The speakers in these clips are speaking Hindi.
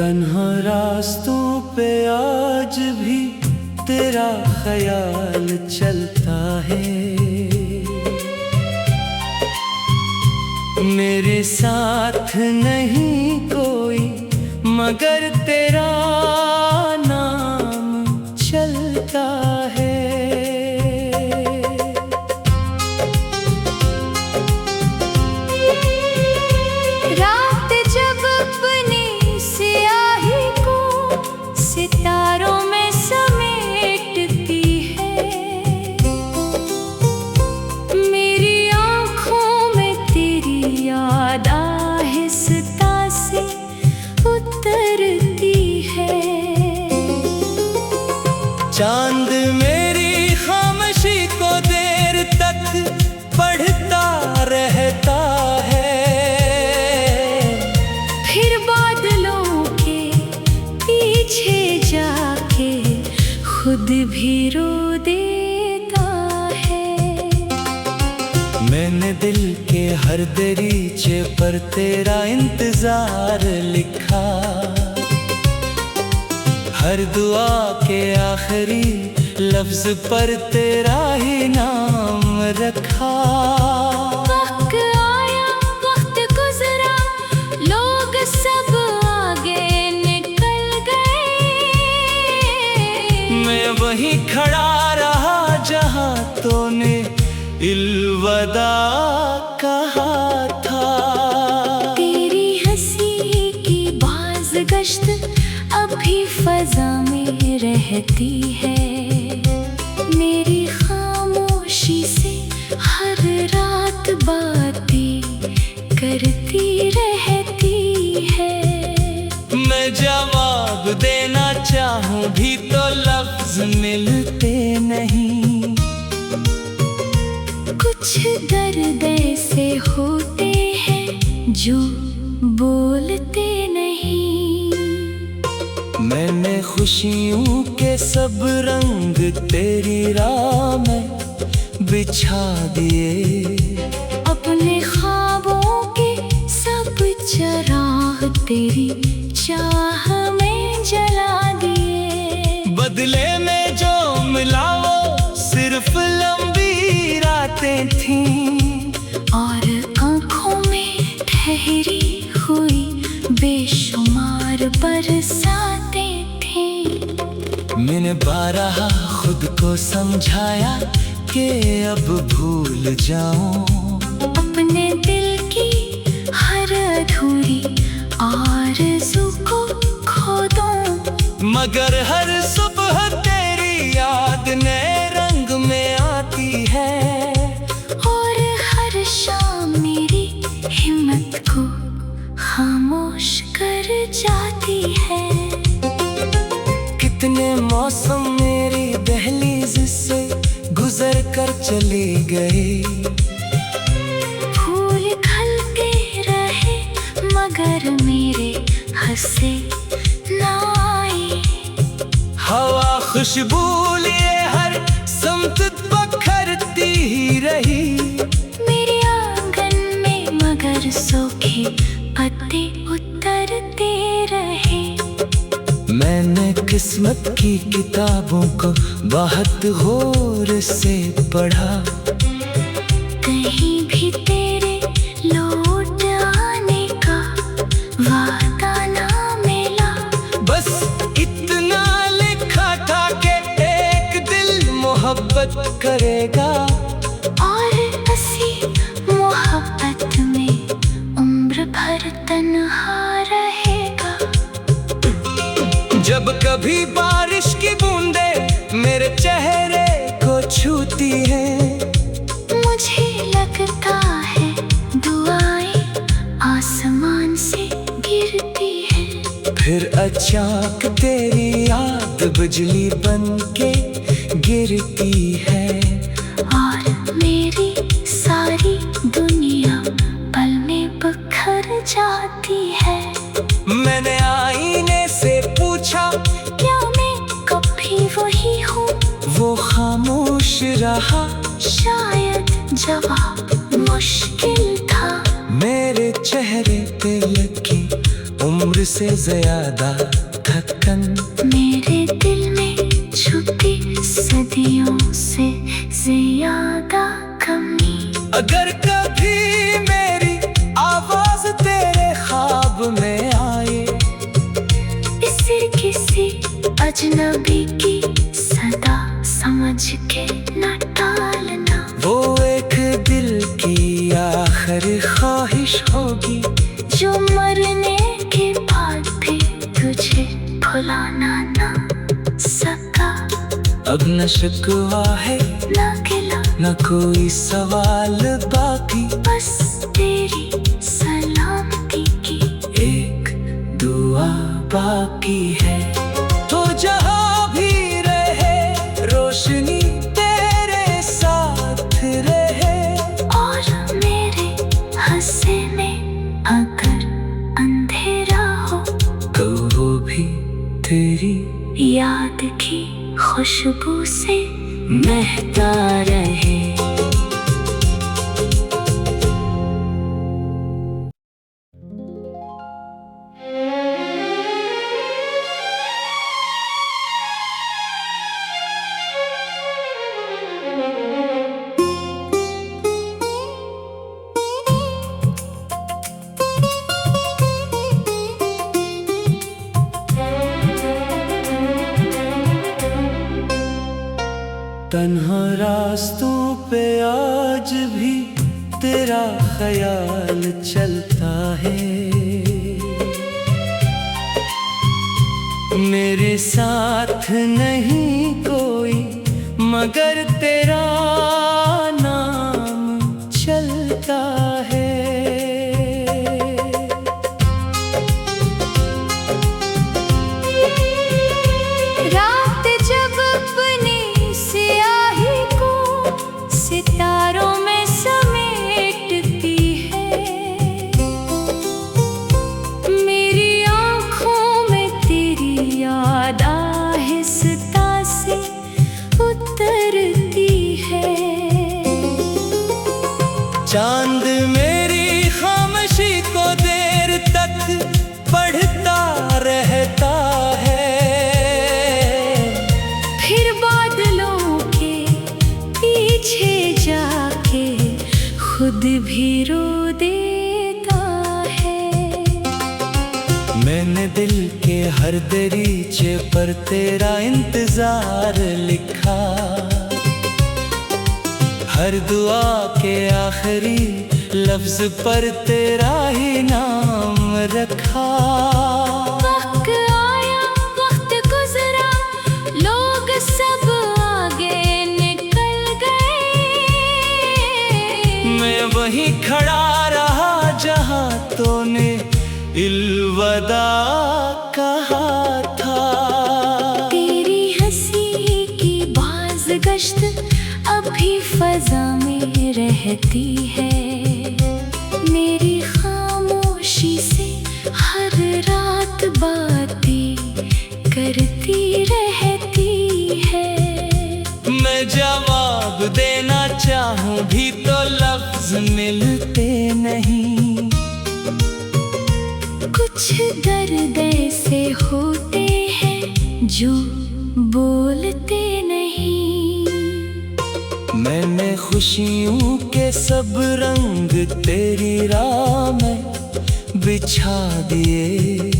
तन्हा रास्तों पे आज भी तेरा ख्याल चलता है। मेरे साथ नहीं कोई मगर तेरा नाम चलता है। रात जब अपनी स्याही को सितारों में समेटती है, मेरी आँखों में तेरी याद आहिस्ता से उतरती है। चांद मेरी खामोशी को देर तक पढ़ता रहता है, फिर बादलों के पीछे जाके खुद भी रो देता है। मैंने दिल के हर दरीचे पर तेरा इंतजार लिखा, हर दुआ के आखिरी लफ्ज पर तेरा ही नाम रखा। वक्त आया, वक्त गुजरा, लोग सब आगे निकल गए, मैं वहीं खड़ा रहा जहां तूने इल्विदा कहा था। तेरी हंसी की बाज़गश्त अभी फजा में रहती है, मेरी खामोशी से हर रात बातें करती रहती है। मैं जवाब देना चाहूं भी तो लफ्ज मिलते नहीं, कुछ दर्द ऐसे होते हैं जो बोलते नहीं। मैंने खुशियों के सब रंग तेरी राह में बिछा दिए, अपने ख्वाबों के सब चिराग तेरी चाह में जला दिए। बदले में जो मिला वो सिर्फ लंबी रातें थीं, और आँखों में ठहरी हुई बेशुमार बरसातें थीं। मैंने बारहा खुद को समझाया कि अब भूल जाऊं, अपने दिल की हर अधूरी आरज़ू को खो दूं, मगर हर सुबह तेरी याद नए रंग में आती है, और हर शाम मेरी हिम्मत को खामोश कर जाती है। कितने मौसम मेरी दहलीज से गुजर कर चले गए, फूल खिलते रहे मगर मेरे हंसे ना आए। हवा खुशबू लिए हर समत बखरती ही रही, मेरे आंगन में मगर सूखे पत्ते उतरते रहे। मैंने किस्मत की किताबों को बहुत गौर से पढ़ा, कहीं भी तेरे लौट आने का वादा ना मिला, बस इतना लिखा था कि एक दिल मोहब्बत करेगा, और ऐसी मोहब्बत में उम्र भर तन्हा रहेगा। जब कभी बारिश की बूंदें मेरे चेहरे को छूती हैं, मुझे लगता है दुआएं आसमान से गिरती हैं। फिर अचानक तेरी याद बिजली बनके गिरती है, और मेरी सारी दुनिया पल में बिखर जाती है। मैंने आईने से पूछा क्या मैं कभी वही हूँ? वो खामोश रहा, शायद जवाब मुश्किल था। मेरे चेहरे पे लगी उम्र से ज्यादा थकन, मेरे दिल में छुपी सदियों से ज्यादा कमी। अगर कभी मेरी आवाज तेरे ख्वाब में आए, इसे किसी अजनबी की सदा समझ के न टालना। वो एक दिल की आखिरी ख्वाहिश होगी, जो मरने के बाद भी तुझे भुलाना ना सका। अब न शिकवा है न गिला न कोई सवाल बाकी, बस तेरी सलामती की एक दुआ बाकी है। तो जहाँ भी रहे रोशनी तेरे साथ रहे, और मेरे हंसे में अगर अंधेरा हो, तो वो भी तेरी याद की खुशबू से महकता रहे। तन्हा रास्तों पे आज भी तेरा ख्याल चलता है, मेरे साथ नहीं कोई मगर तेरा नाम चलता है। रात जब अपनी स्याही को सितारों में समेटती है, मेरी आँखों में तेरी याद आहिस्ता से उतरती है। चांद मेरी खामोशी को देर तक पढ़ता रहता है, फिर बादलों के पीछे जाके खुद भी रो देता है। मैंने दिल के हर दरीचे पर तेरा इंतजार लिखा, हर दुआ के आखिरी लफ्ज पर तेरा ही नाम रखा। वक्त आया वक्त गुजरा, लोग सब आगे निकल गए, मैं वहीं खड़ा रहा जहां तूने इल्वदा कहा था। तेरी हंसी की बाज गश्त अभी फजा में रहती है, मेरी खामोशी से हर रात बातें करती रहती है। मैं जवाब देना चाहूं भी तो लफ्ज मिलते नहीं, कुछ दर्द ऐसे होते हैं जो बोलते नहीं। मैंने खुशियों के सब रंग तेरी राह में बिछा दिए,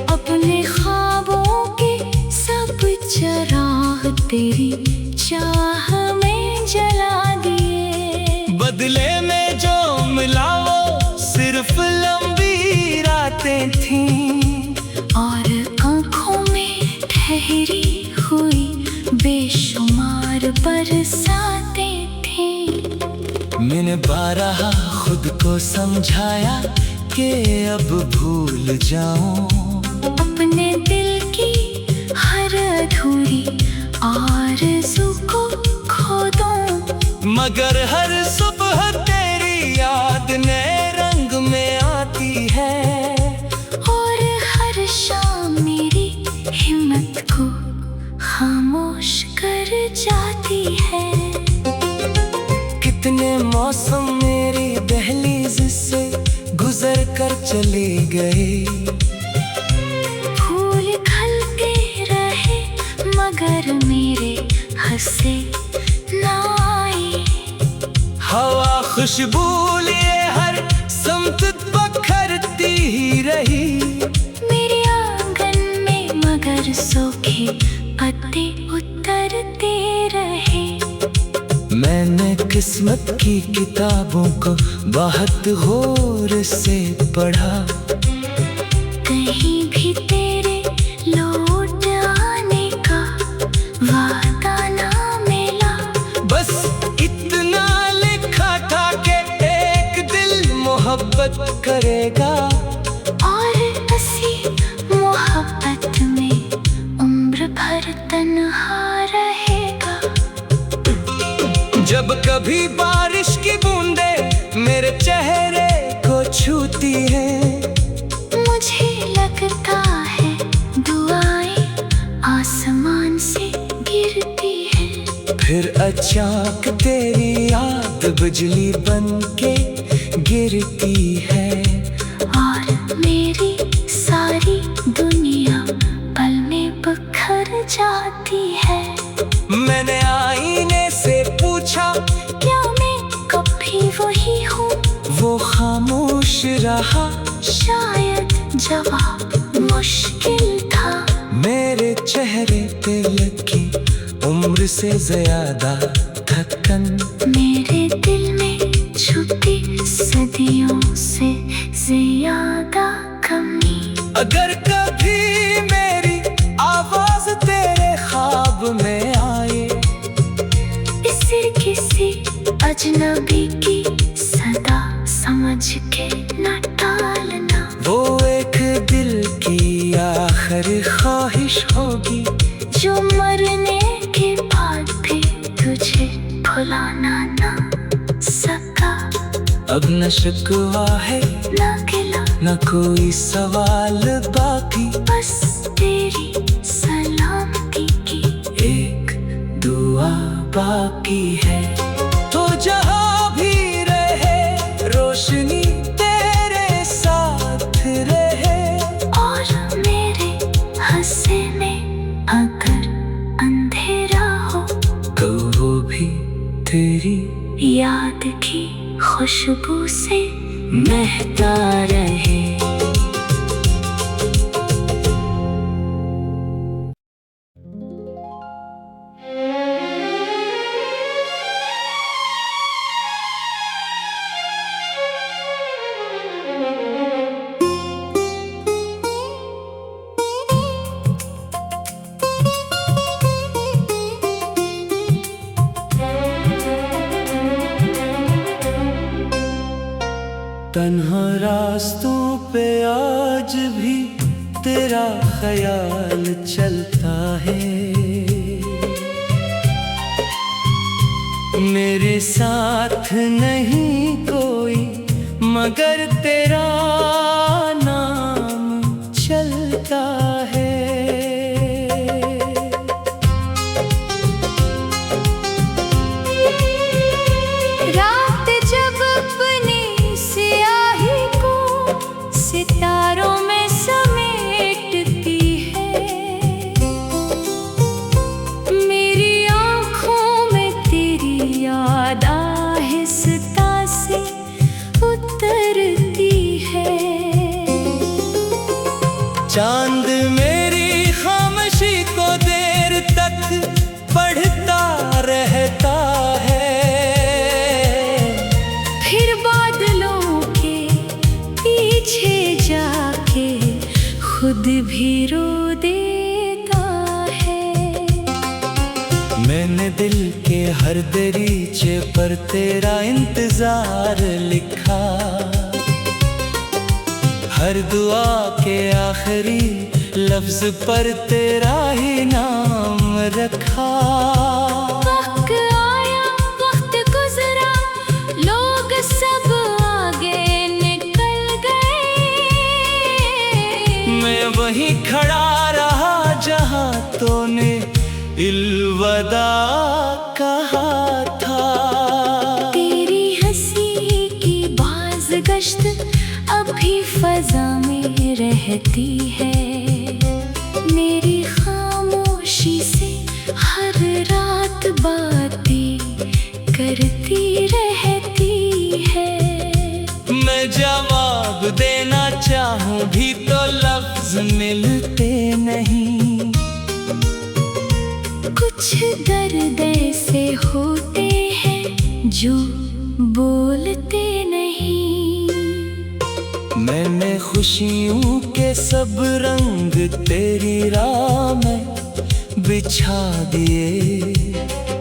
अपने ख्वाबों के सब चिराग तेरी चाह में जला दिए। बदले में जो मिला वो सिर्फ लंबी रातें थीं, और आँखों में ठहरी हुई बेशुमार बरसातें थीं। मैंने बारहा खुद को समझाया कि अब भूल जाऊं, अपने दिल की हर अधूरी आरज़ू को खो दूं, मगर हर सुबह तेरी याद नए रंग में आती है, और हर शाम मेरी हिम्मत को खामोश कर जाती है। कितने मौसम मेरी दहलीज से गुजर कर चले गए, मगर मेरे हंसे ना आई। हवा खुशबू लिए हर समत बखरती ही रही। मेरे आंगन में मगर सूखे पत्ते उतरते रहे। मैंने किस्मत की किताबों को बहुत गौर से पढ़ा। कहीं भी तेरे लौट आने का वादा ना मिला। बस इतना लिखा था कि एक दिल मोहब्बत करेगा। और इसी मोहब्बत में उम्र भर तन्हा रहेगा। जब कभी बारिश की बूंदें मेरे चेहरे को छूती हैं, मुझे लगता है दुआएं आसमान से गिरती हैं। फिर अचानक तेरी याद बिजली बन के गिरती है। और मेरी सारी दुनिया पल में बिखर जाती है। मैंने आईने से पूछा, क्या मैं कभी वही हूँ? वो खामोश रहा। शायद जवाब मुश्किल था। मेरे चेहरे पे लगी उम्र से ज्यादा थकन। मेरे दिल में छुपी सदियों से ज्यादा कमी। अगर कभी मेरी आवाज तेरे ख्वाब में आए, इसे किसी अजनबी की सदा समझ के न टालना। वो एक दिल की आखिरी ख्वाहिश होगी, जो मरने के बाद भी तुझे भुलाना ना सका। अब न शिकवा है न गिला न कोई सवाल बाकी। बस तेरी सलामती की एक दुआ बाकी है। तो जहाँ भी रहे रोशनी तेरे साथ रहे। और मेरे हंसे में अगर अंधेरा हो, तो वो भी तेरी याद की खुशबू से महकता रहे। तन्हा रास्तों पे आज भी तेरा ख्याल चलता है। मेरे साथ नहीं कोई मगर तेरा नाम चलता है। रात जब अपनी स्याही को सितारों में समेटती है, मेरी आँखों में तेरी याद आहिस्ता से उतरती है। चांद मेरी खामोशी को देर तक पढ़ता रहता है। फिर बादलों के पीछे जाके खुद भी रो देता है। मैंने दिल के हर दरीचे पर तेरा इंतजार लिखा। हर दुआ के आखिरी लफ्ज पर तेरा ही नाम रखा। वक्त आया, वक्त गुजरा, लोग सब आगे निकल गए। मैं वहीं खड़ा रहा जहां तूने इल्विदा कहा था। तेरी हंसी की बाज गश्त अभी फजा में रहती है। मेरी खामोशी से बातें करती रहती है। मैं जवाब देना चाहूं भी तो लफ्ज मिलते नहीं। कुछ दर्द ऐसे होते हैं जो बोलते नहीं। मैंने खुशियों के सब रंग तेरी राह में बिछा दिए।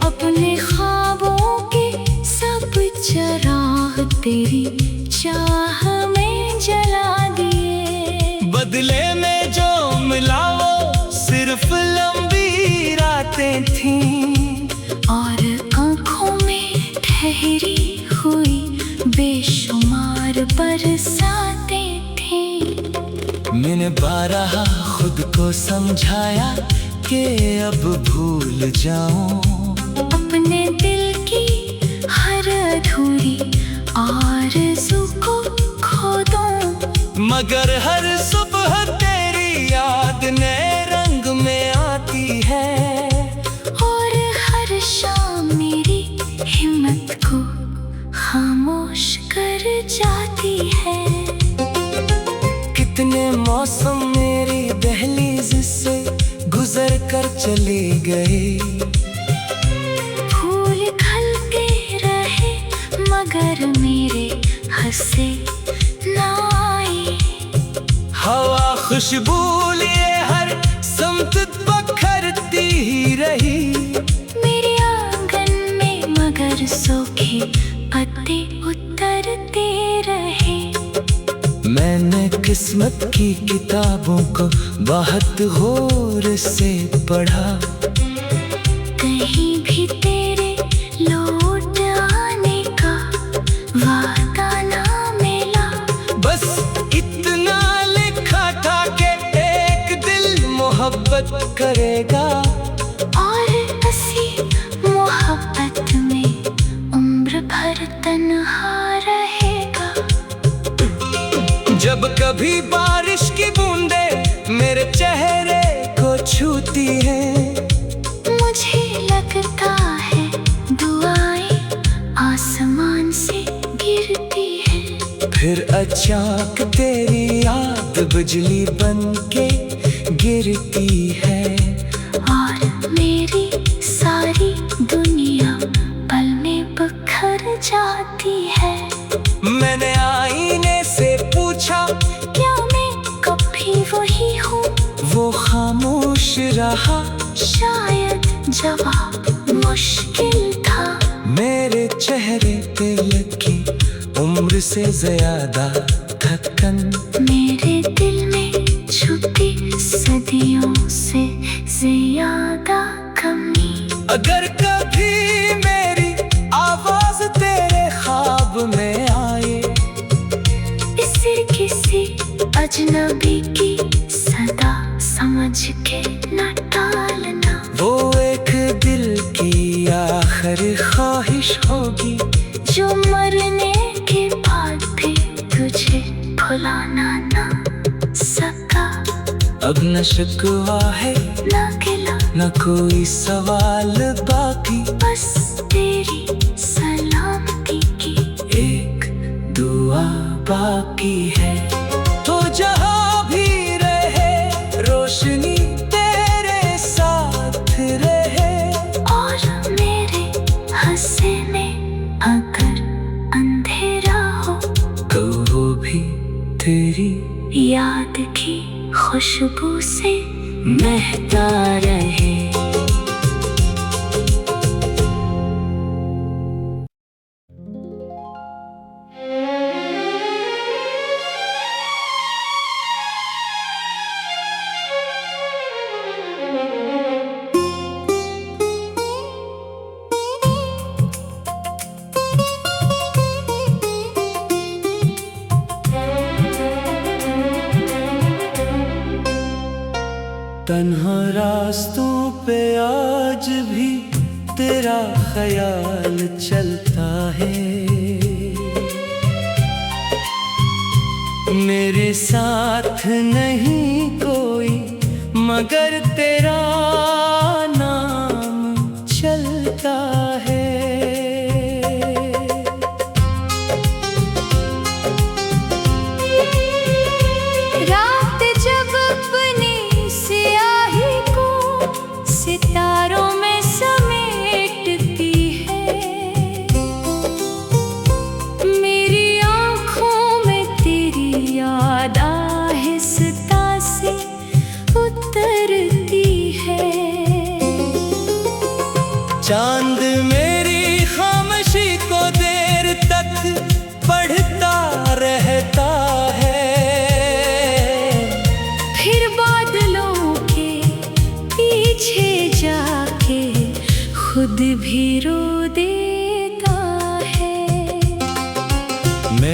अपने ख्वाबों के सब चिराग तेरी चाह में जला दिए। बदले में जो मिला वो सिर्फ लंबी रातें थीं, और आँखों में ठहरी हुई बेशुमार बरसातें थीं। मैंने बारहा खुद को समझाया कि अब भूल जाऊं अपने दिल की हर अधूरी आरज़ू को खो दूं। मगर हर सुबह तेरी याद नए रंग में आती है। और हर शाम मेरी हिम्मत को खामोश कर जाती है। कितने मौसम मेरी दहलीज से गुजर कर चले गए। फूल खिलते रहे मगर मेरे हंसे ना आए। हवा खुशबू लिए हर समत बखरती ही रही। मेरे आंगन में मगर सूखे पत्ते उतरते रहे। मैंने किस्मत की किताबों को बहुत गौर से पढ़ा। कहीं भी तेरे लौट आने का वादा ना मिला। बस इतना लिखा था कि एक दिल मोहब्बत करेगा। और ऐसी मोहब्बत में उम्र भर तन्हा रहेगा। जब कभी बारिश की बूंदें मेरे चेहरे को छूती हैं, मुझे लगता है दुआएं आसमान से गिरती हैं। फिर अचानक तेरी याद बिजली बन के गिरती है। और मेरी सारी दुनिया पल में बिखर जाती है। मैंने आईने से पूछा क्या मैं कभी वही हूँ? वो खामोश रहा। शायद जवाब मुश्किल था। मेरे चेहरे पे लगी उम्र से ज्यादा थकन। मेरे दिल में छुपी सदियों से ज्यादा कमी। अगर कभी मेरी आवाज तेरे ख्वाब में आए, इसे किसी अजनबी की सदा समझ के न टालना। वो एक दिल की आखिरी ख्वाहिश होगी जो मरने के बाद भी तुझे भुलाना ना सका। अब न शिकवा है न गिला न कोई सवाल बाकी। बस तेरी सलामती की एक दुआ बाकी है। तो जहाँ भी रहे रोशनी तेरे साथ रहे। और मेरे हंसे में अगर अंधेरा हो तो वो भी तेरी याद की खुशबू से महकता रहे। तन्हा रास्तों पे आज भी तेरा ख्याल चलता है। मेरे साथ नहीं कोई मगर तेरा नाम चलता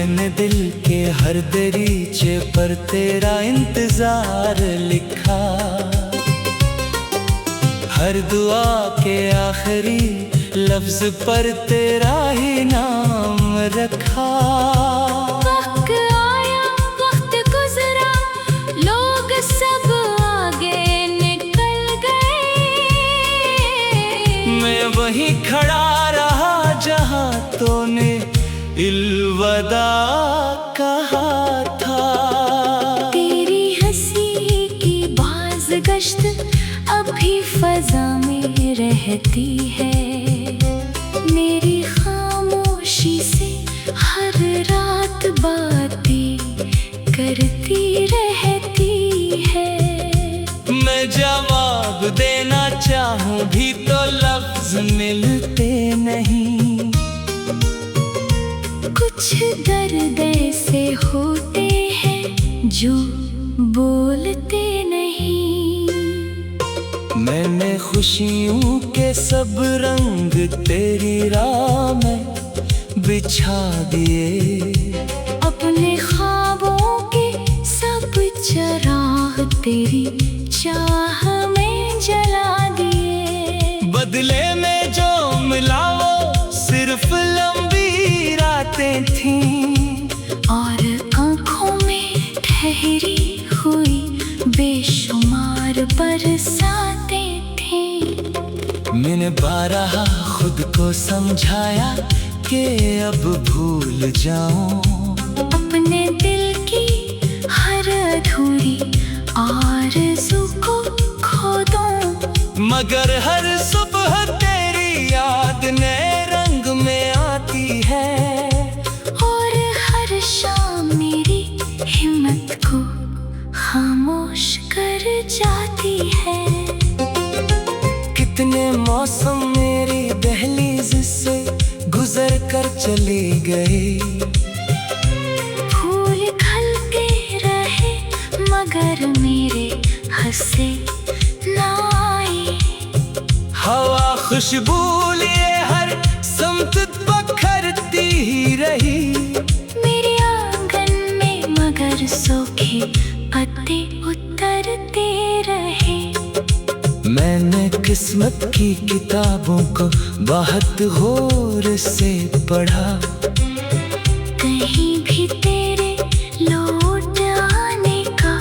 मैंने दिल के हर दरीचे पर तेरा इंतजार लिखा, हर दुआ के आखिरी लफ्ज पर तेरा ही नाम रखा। वक्त आया, वक्त गुजरा, लोग सब आगे निकल गए। मैं वहीं खड़ा रहा जहां तूने इल्विदा कहा था। तेरी हंसी की बाज़गश्त अभी फजा में रहती है, मेरी खामोशी से हर रात बातें करती रहती है। मैं जवाब देना चाहूं भी तो लफ्ज मिलते नहीं, कुछ दर्द ऐसे होते हैं जो बोलते नहीं। मैंने खुशियों के सब रंग तेरी राह में बिछा दिए, अपने ख्वाबों के सब चिराग तेरी चाह में जला दिए। बदले में जो मिला वो सिर्फ लंबी रातें थीं, और आँखों में ठहरी हुई बेशुमार बरसातें थीं। मैंने बारहा खुद को समझाया कि अब भूल जाऊं, अपने दिल की हर अधूरी आरज़ू को खो दूं। मगर हर सुबह तेरी याद नए रंग में आती है, और हर शाम मेरी हिम्मत को खामोश कर जाती है। कितने मौसम मेरी दहलीज से गुजर कर चले गए, फूल खिलते रहे मगर मेरे हंसे ना आए। हवा खुशबू लिए हर समत बखरती ही रही, मेरे आंगन में मगर सूखे पत्ते उतरते रहे। मैंने किस्मत की किताबों को बहुत गौर से पढ़ा, कहीं भी तेरे लौट आने का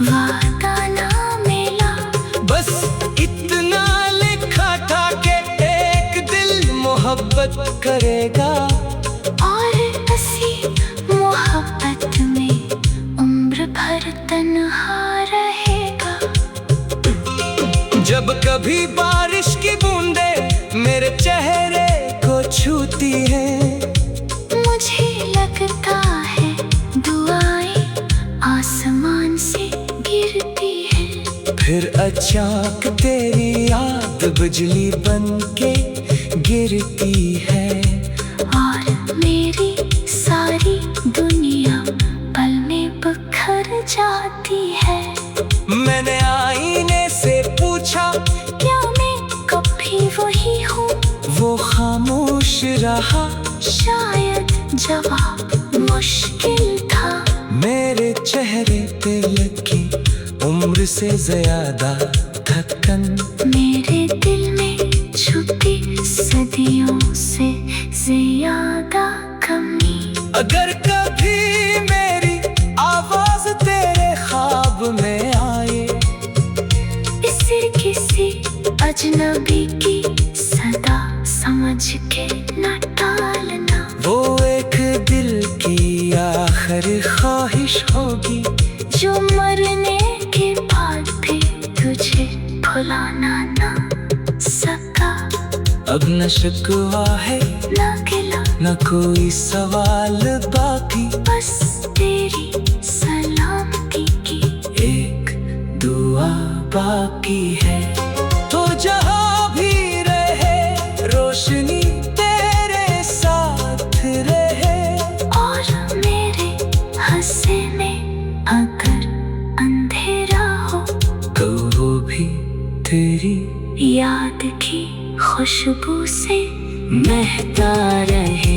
वादा ना मिला। बस इतना लिखा था कि एक दिल मोहब्बत करेगा, और इसी मोहब्बत में उम्र भर तन्हा रहेगा। जब कभी बारिश की बूंदें मेरे चेहरे को छूती हैं, मुझे लगता है दुआएं आसमान से गिरती हैं। फिर अचानक तेरी याद बिजली बन के गिरती है, और मेरी सारी दुनिया पल में बिखर जाती है। मैंने आईने से पूछा क्या मैं कभी वही हूँ? वो खामोश रहा, शायद जवाब मुश्किल था। मेरे चेहरे पे लगी उम्र से ज्यादा थकन, मेरे दिल में छुपी सदियों से ज्यादा कमी। अगर कभी मेरी आवाज तेरे ख्वाब में आए, इसे किसी अजनबी की सदा समझ के न टालना। वो एक दिल की आखिरी ख्वाहिश होगी जो मरने के बाद भी तुझे भुलाना ना सका। अब न शिकवा है न गिला न कोई सवाल बाकी, बस तेरी सलामती की एक दुआ बाकी है। तो जहाँ भी रहे रोशनी तेरे साथ रहे, और मेरे हंसे में अगर अंधेरा हो तो वो भी तेरी याद की खुशबू से महकता रहे।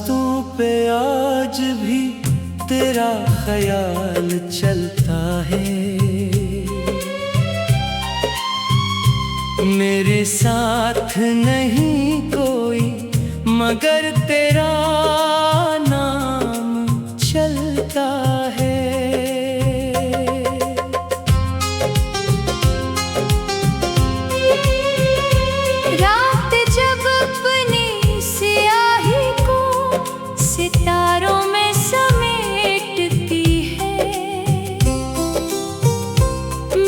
रास्तों पे आज भी तेरा ख्याल चलता है। मेरे साथ नहीं कोई मगर तेरा नाम चलता है। रात जब अपनी स्याही को सितारों में समेटती है,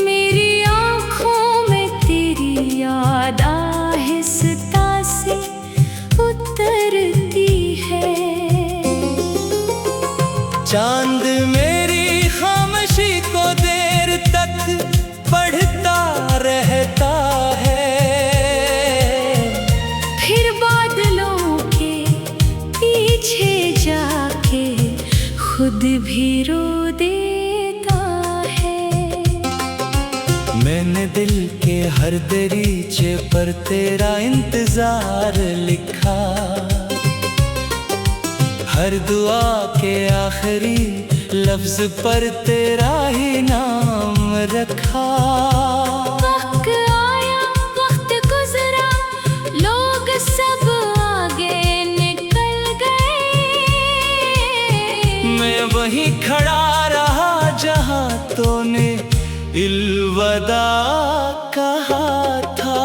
मेरी आँखों में तेरी याद आहिस्ता से उतरती है। चांद मेरी खामोशी को देर तक पढ़ता रहता है, फिर बादलों के पीछे जाके खुद भी रो देता है। मैंने दिल के हर दरीचे पर तेरा इंतजार लिखा, हर दुआ के आखिरी लफ्ज पर तेरा ही नाम रखा। वक्त आया, वक्त गुजरा, लोग सब आगे निकल गए, मैं वहीं खड़ा रहा जहां तूने इल्विदा कहा था।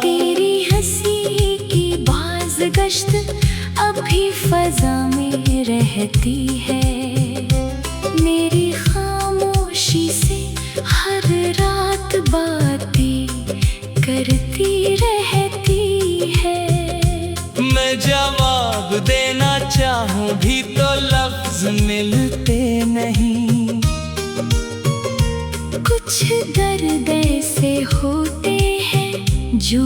तेरी हंसी की बाज़गश्त अभी फजा में रहती है, मेरी खामोशी से हर रात बातें करती रहती है। मैं जवाब देना चाहूं भी तो लफ्ज मिलते नहीं, कुछ दर्द ऐसे होते हैं जो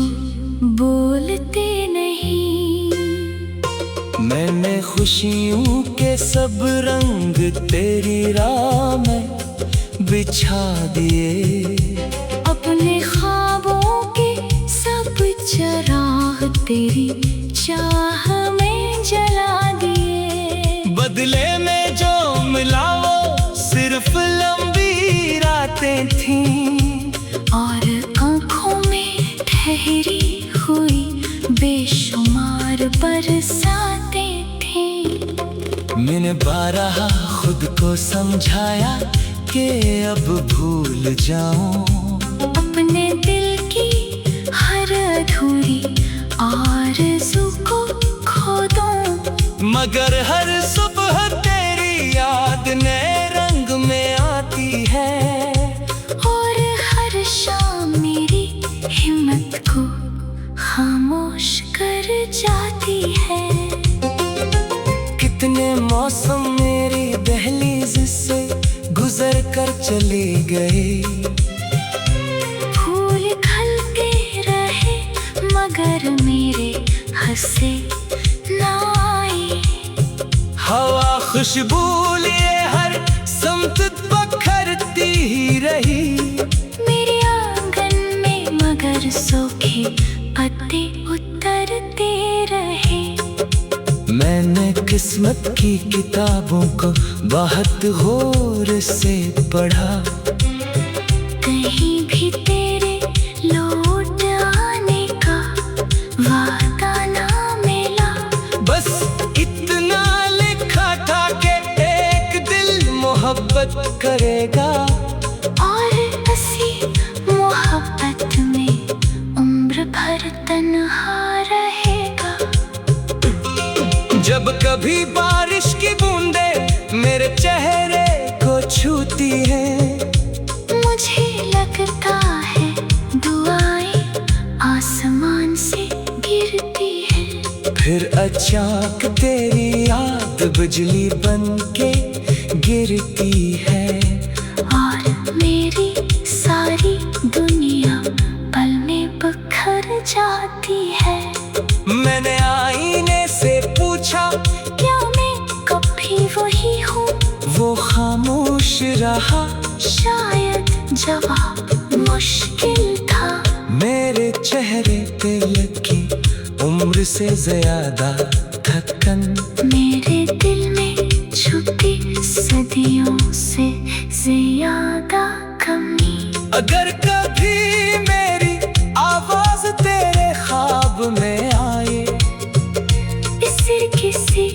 बोलते नहीं। मैंने खुशियों के सब रंग तेरी राह में बिछा दिए, अपने ख्वाबों के सब चिराग तेरी चाह में जला दिए। बदले में जो मिला वो सिर्फ लंबी रातें थीं, और आँखों में ठहरी हुई बेशुमार बरसातें थीं। मैंने बारहा खुद को समझाया कि अब भूल जाऊं, अपने दिल की हर अधूरी आरज़ू को खो दूं, मगर हर सुबह तेरी याद नए रंग में आती है, और हर शाम मेरी हिम्मत को खामोश कर जाती है। कितने मौसम मेरी दहलीज से गुजर कर चले गए, फूल खिलते रहे मगर मेरे हंसे ना आए। हवा खुशबू लिए हर समत बखरती ही रही, मेरे आंगन में मगर सूखे पत्ते उतरते रहे। मैंने किस्मत की किताबों को बहुत गौर से पढ़ा, कहीं भी तेरे लौट आने का वादा ना मिला, बस इतना लिखा था कि एक दिल मोहब्बत करेगा, और इसी मोहब्बत में उम्र भर तन्हा रहेगा। जब कभी बारिश की बूंदें मेरे चेहरे को छूती हैं, मुझे लगता है दुआएं आसमान से गिरती हैं। फिर अचानक तेरी याद बिजली बन के गिरती है, और मेरी सारी दुनिया पल में बिखर जाती है। मैंने आईने से पूछा क्या मैं कभी वही हूँ? वो खामोश रहा, शायद जवाब मुश्किल था। मेरे चेहरे पे लगी उम्र से ज्यादा थकान। धड़कन मेरे दिल में छुपी सदियों से ज्यादा कमी। अगर कभी मेरी आवाज तेरे ख्वाब में आए, इसे किसी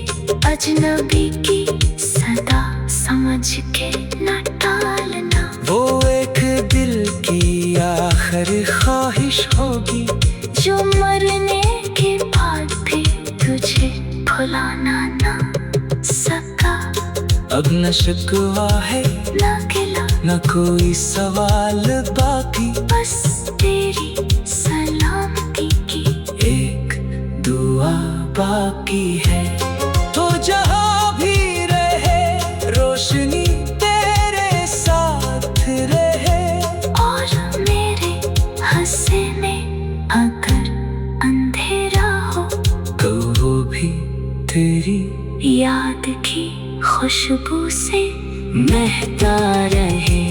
अजनबी की सदा समझ के न टालना। वो एक दिल की आखिरी ख्वाहिश होगी जो मरने के बाद भी तुझे भुलाना ना सका। अब न शिकवा है न गिला न कोई सवाल बाकी, बस तेरी सलामती की एक दुआ बाकी है। तो जहाँ भी रहे रोशनी तेरे साथ रहे, और मेरे हंसे में अगर अंधेरा हो तो वो भी तेरी याद की खुशबू से महकता रहे।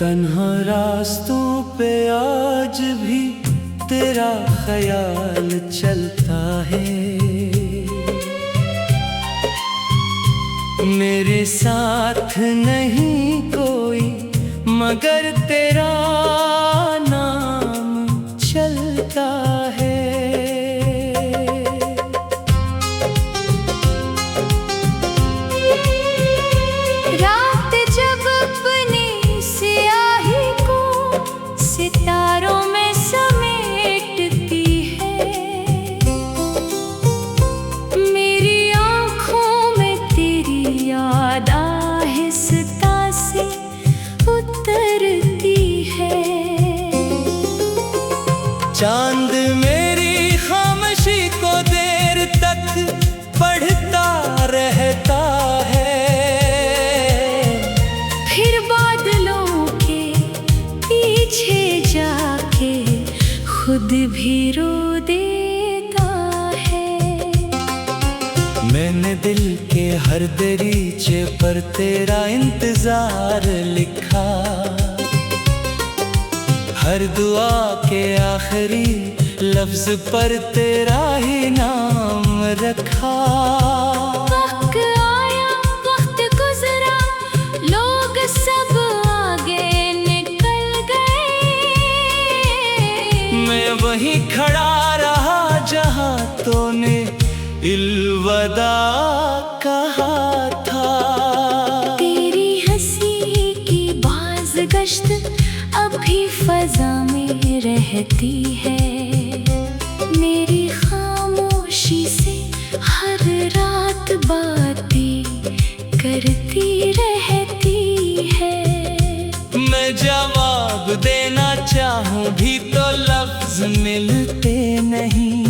तन्हा रास्तों पे आज भी तेरा ख्याल चलता है, मेरे साथ नहीं कोई मगर तेरा नाम चलता है। रात जब अपनी स्याही को सितारों में समेटती है, मेरी आँखों में तेरी याद आहिस्ता से उतरती है। चांद मेरी खामोशी को देर तक पढ़ता रहता है, फिर बादलों के पीछे जाके खुद भी रो देता है। मैंने दिल के हर दरीचे पर तेरा इंतजार लिखा, हर दुआ के आखिरी लफ्ज पर तेरा ही नाम रखा। वक्त आया वक्त गुजरा, लोग सब आगे निकल गए, मैं वहीं खड़ा रहा जहां तूने इल्विदा कहा था। तेरी हंसी की बाज़गश्त अभी फजा में रहती है, मेरी खामोशी से हर रात बातें करती रहती है। मैं जवाब देना चाहूं भी तो लफ्ज मिलते नहीं,